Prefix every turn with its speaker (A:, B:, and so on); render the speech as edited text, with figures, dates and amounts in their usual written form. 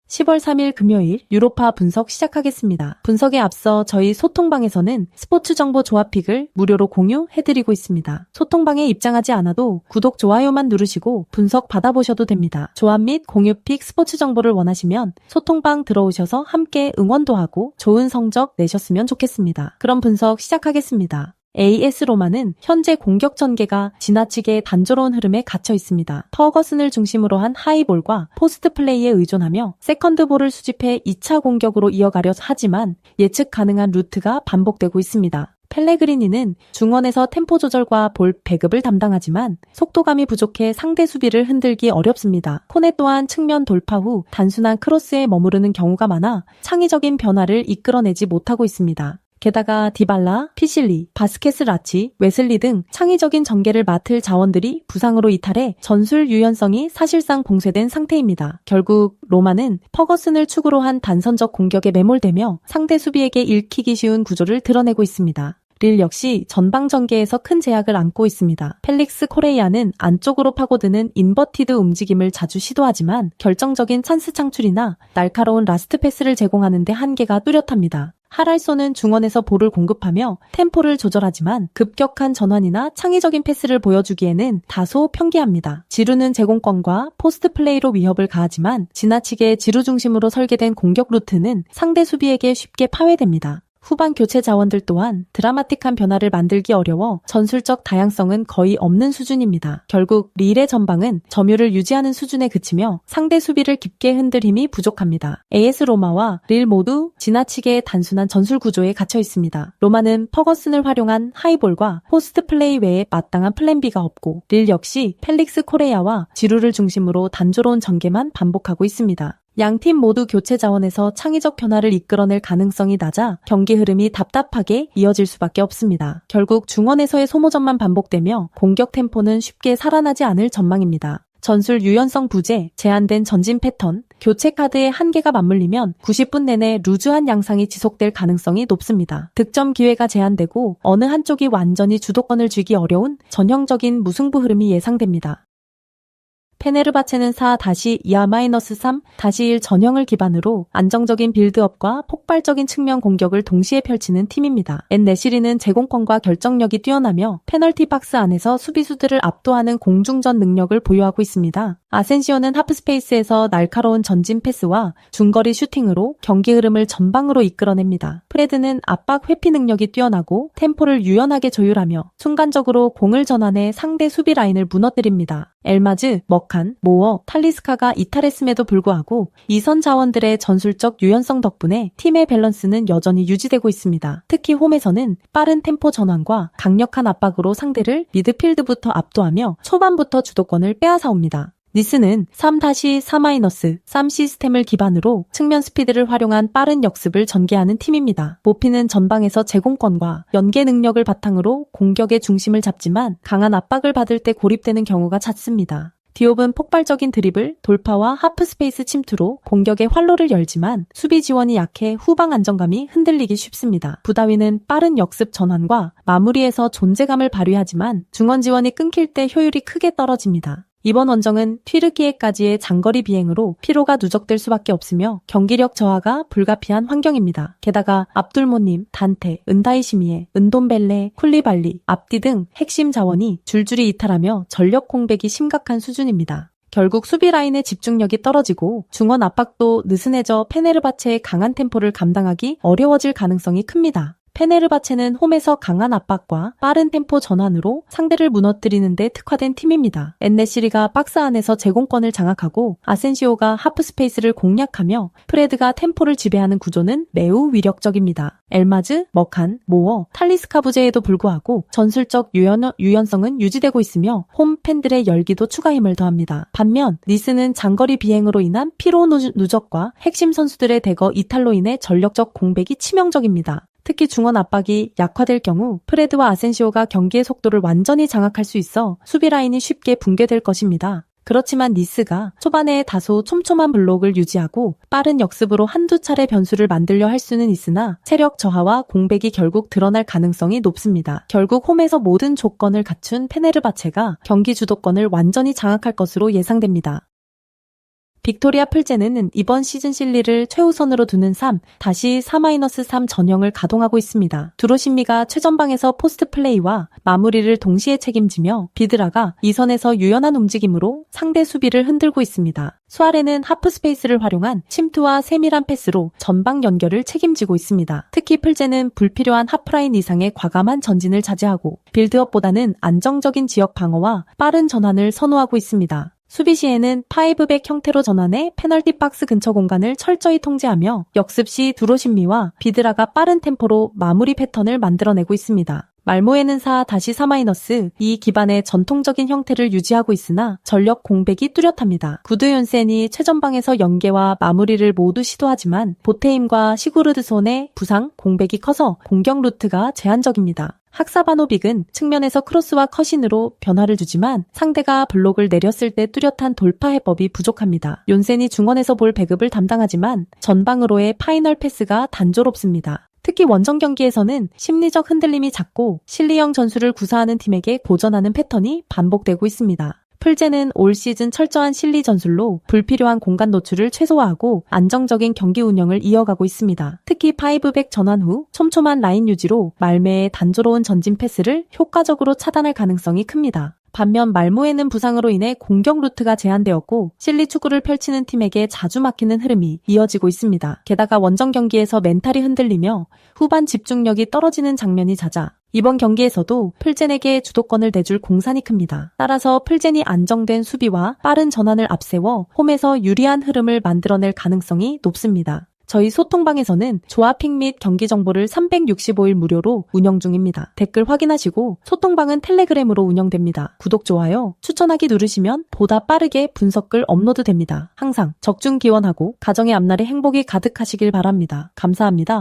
A: 10월 3일 금요일 유로파 분석 시작하겠습니다. 분석에 앞서 저희 소통방에서는 스포츠 정보 조합픽을 무료로 공유해드리고 있습니다. 소통방에 입장하지 않아도 구독, 좋아요만 누르시고 분석 받아보셔도 됩니다. 조합 및 공유픽 스포츠 정보를 원하시면 소통방 들어오셔서 함께 응원도 하고 좋은 성적 내셨으면 좋겠습니다. 그럼 분석 시작하겠습니다. AS 로마는 현재 공격 전개가 지나치게 단조로운 흐름에 갇혀 있습니다. 퍼거슨을 중심으로 한 하이볼과 포스트 플레이에 의존하며 세컨드볼을 수집해 2차 공격으로 이어가려 하지만 예측 가능한 루트가 반복되고 있습니다. 펠레그리니는 중원에서 템포 조절과 볼 배급을 담당하지만 속도감이 부족해 상대 수비를 흔들기 어렵습니다. 코네 또한 측면 돌파 후 단순한 크로스에 머무르는 경우가 많아 창의적인 변화를 이끌어내지 못하고 있습니다. 게다가 디발라, 피실리, 바스케스 라치, 웨슬리 등 창의적인 전개를 맡을 자원들이 부상으로 이탈해 전술 유연성이 사실상 봉쇄된 상태입니다. 결국 로마는 퍼거슨을 축으로 한 단선적 공격에 매몰되며 상대 수비에게 읽히기 쉬운 구조를 드러내고 있습니다. 릴 역시 전방 전개에서 큰 제약을 안고 있습니다. 펠릭스 코레이아는 안쪽으로 파고드는 인버티드 움직임을 자주 시도하지만 결정적인 찬스 창출이나 날카로운 라스트 패스를 제공하는 데 한계가 뚜렷합니다. 하랄소는 중원에서 볼을 공급하며 템포를 조절하지만 급격한 전환이나 창의적인 패스를 보여주기에는 다소 평기합니다. 지루는 제공권과 포스트 플레이로 위협을 가하지만 지나치게 지루 중심으로 설계된 공격 루트는 상대 수비에게 쉽게 파괴됩니다. 후반 교체 자원들 또한 드라마틱한 변화를 만들기 어려워 전술적 다양성은 거의 없는 수준입니다. 결국 릴의 전방은 점유를 유지하는 수준에 그치며 상대 수비를 깊게 흔들 힘이 부족합니다. AS 로마와 릴 모두 지나치게 단순한 전술 구조에 갇혀 있습니다. 로마는 퍼거슨을 활용한 하이볼과 포스트 플레이 외에 마땅한 플랜 B가 없고 릴 역시 펠릭스 코레야와 지루를 중심으로 단조로운 전개만 반복하고 있습니다. 양팀 모두 교체 자원에서 창의적 변화를 이끌어낼 가능성이 낮아 경기 흐름이 답답하게 이어질 수밖에 없습니다. 결국 중원에서의 소모전만 반복되며 공격 템포는 쉽게 살아나지 않을 전망입니다. 전술 유연성 부재, 제한된 전진 패턴, 교체 카드의 한계가 맞물리면 90분 내내 루즈한 양상이 지속될 가능성이 높습니다. 득점 기회가 제한되고 어느 한쪽이 완전히 주도권을 쥐기 어려운 전형적인 무승부 흐름이 예상됩니다. 페네르바체는 4-2-3-1 전형을 기반으로 안정적인 빌드업과 폭발적인 측면 공격을 동시에 펼치는 팀입니다. 엔-네시리는 제공권과 결정력이 뛰어나며 페널티 박스 안에서 수비수들을 압도하는 공중전 능력을 보유하고 있습니다. 아센시오는 하프스페이스에서 날카로운 전진 패스와 중거리 슈팅으로 경기 흐름을 전방으로 이끌어냅니다. 프레드는 압박 회피 능력이 뛰어나고 템포를 유연하게 조율하며 순간적으로 공을 전환해 상대 수비 라인을 무너뜨립니다. 엘마즈, 머칸, 모어, 탈리스카가 이탈했음에도 불구하고 이선 자원들의 전술적 유연성 덕분에 팀의 밸런스는 여전히 유지되고 있습니다. 특히 홈에서는 빠른 템포 전환과 강력한 압박으로 상대를 미드필드부터 압도하며 초반부터 주도권을 빼앗아옵니다. 니스는 3-3-3 시스템을 기반으로 측면 스피드를 활용한 빠른 역습을 전개하는 팀입니다. 모피는 전방에서 제공권과 연계 능력을 바탕으로 공격의 중심을 잡지만 강한 압박을 받을 때 고립되는 경우가 잦습니다. 디옵은 폭발적인 드리블, 돌파와 하프스페이스 침투로 공격의 활로를 열지만 수비 지원이 약해 후방 안정감이 흔들리기 쉽습니다. 부다위는 빠른 역습 전환과 마무리에서 존재감을 발휘하지만 중원 지원이 끊길 때 효율이 크게 떨어집니다. 이번 원정은 튀르키예까지의 장거리 비행으로 피로가 누적될 수밖에 없으며 경기력 저하가 불가피한 환경입니다. 게다가 압둘모님, 단테, 은다이시미에, 은돈벨레, 쿨리발리, 압디 등 핵심 자원이 줄줄이 이탈하며 전력 공백이 심각한 수준입니다. 결국 수비 라인의 집중력이 떨어지고 중원 압박도 느슨해져 페네르바체의 강한 템포를 감당하기 어려워질 가능성이 큽니다. 페네르바체는 홈에서 강한 압박과 빠른 템포 전환으로 상대를 무너뜨리는 데 특화된 팀입니다. 엔-네시리가 박스 안에서 제공권을 장악하고 아센시오가 하프스페이스를 공략하며 프레드가 템포를 지배하는 구조는 매우 위력적입니다. 엘마즈, 머칸, 모어, 탈리스카 부재에도 불구하고 전술적 유연성은 유지되고 있으며 홈 팬들의 열기도 추가 힘을 더합니다. 반면 니스는 장거리 비행으로 인한 피로 누적과 핵심 선수들의 대거 이탈로 인해 전력적 공백이 치명적입니다. 특히 중원 압박이 약화될 경우 프레드와 아센시오가 경기의 속도를 완전히 장악할 수 있어 수비 라인이 쉽게 붕괴될 것입니다. 그렇지만 니스가 초반에 다소 촘촘한 블록을 유지하고 빠른 역습으로 한두 차례 변수를 만들려 할 수는 있으나 체력 저하와 공백이 결국 드러날 가능성이 높습니다. 결국 홈에서 모든 조건을 갖춘 페네르바체가 경기 주도권을 완전히 장악할 것으로 예상됩니다. 빅토리아 풀제는 이번 시즌 실리를 최우선으로 두는 3-4-3 전형을 가동하고 있습니다. 드로신미가 최전방에서 포스트 플레이와 마무리를 동시에 책임지며 비드라가 2선에서 유연한 움직임으로 상대 수비를 흔들고 있습니다. 수아레는 하프 스페이스를 활용한 침투와 세밀한 패스로 전방 연결을 책임지고 있습니다. 특히 풀제는 불필요한 하프라인 이상의 과감한 전진을 자제하고 빌드업보다는 안정적인 지역 방어와 빠른 전환을 선호하고 있습니다. 수비 시에는 5백 형태로 전환해 페널티 박스 근처 공간을 철저히 통제하며 역습 시 드로신미와 비드라가 빠른 템포로 마무리 패턴을 만들어내고 있습니다. 말모에는 4-4-2 기반의 전통적인 형태를 유지하고 있으나 전력 공백이 뚜렷합니다. 구드욘센이 최전방에서 연계와 마무리를 모두 시도하지만 보테임과 시구르드손의 부상, 공백이 커서 공격 루트가 제한적입니다. 학사바노빅은 측면에서 크로스와 컷인으로 변화를 주지만 상대가 블록을 내렸을 때 뚜렷한 돌파 해법이 부족합니다. 욘센이 중원에서 볼 배급을 담당하지만 전방으로의 파이널 패스가 단조롭습니다. 특히 원정 경기에서는 심리적 흔들림이 잦고 실리형 전술을 구사하는 팀에게 고전하는 패턴이 반복되고 있습니다. 풀제는 올 시즌 철저한 실리 전술로 불필요한 공간 노출을 최소화하고 안정적인 경기 운영을 이어가고 있습니다. 특히 5백 전환 후 촘촘한 라인 유지로 말메의 단조로운 전진 패스를 효과적으로 차단할 가능성이 큽니다. 반면 말모에는 부상으로 인해 공격 루트가 제한되었고 실리 축구를 펼치는 팀에게 자주 막히는 흐름이 이어지고 있습니다. 게다가 원정 경기에서 멘탈이 흔들리며 후반 집중력이 떨어지는 장면이 잦아 이번 경기에서도 풀젠에게 주도권을 내줄 공산이 큽니다. 따라서 풀젠이 안정된 수비와 빠른 전환을 앞세워 홈에서 유리한 흐름을 만들어낼 가능성이 높습니다. 저희 소통방에서는 조합픽 및 경기 정보를 365일 무료로 운영 중입니다. 댓글 확인하시고 소통방은 텔레그램으로 운영됩니다. 구독, 좋아요, 추천하기 누르시면 보다 빠르게 분석글 업로드됩니다. 항상 적중 기원하고 가정의 앞날에 행복이 가득하시길 바랍니다. 감사합니다.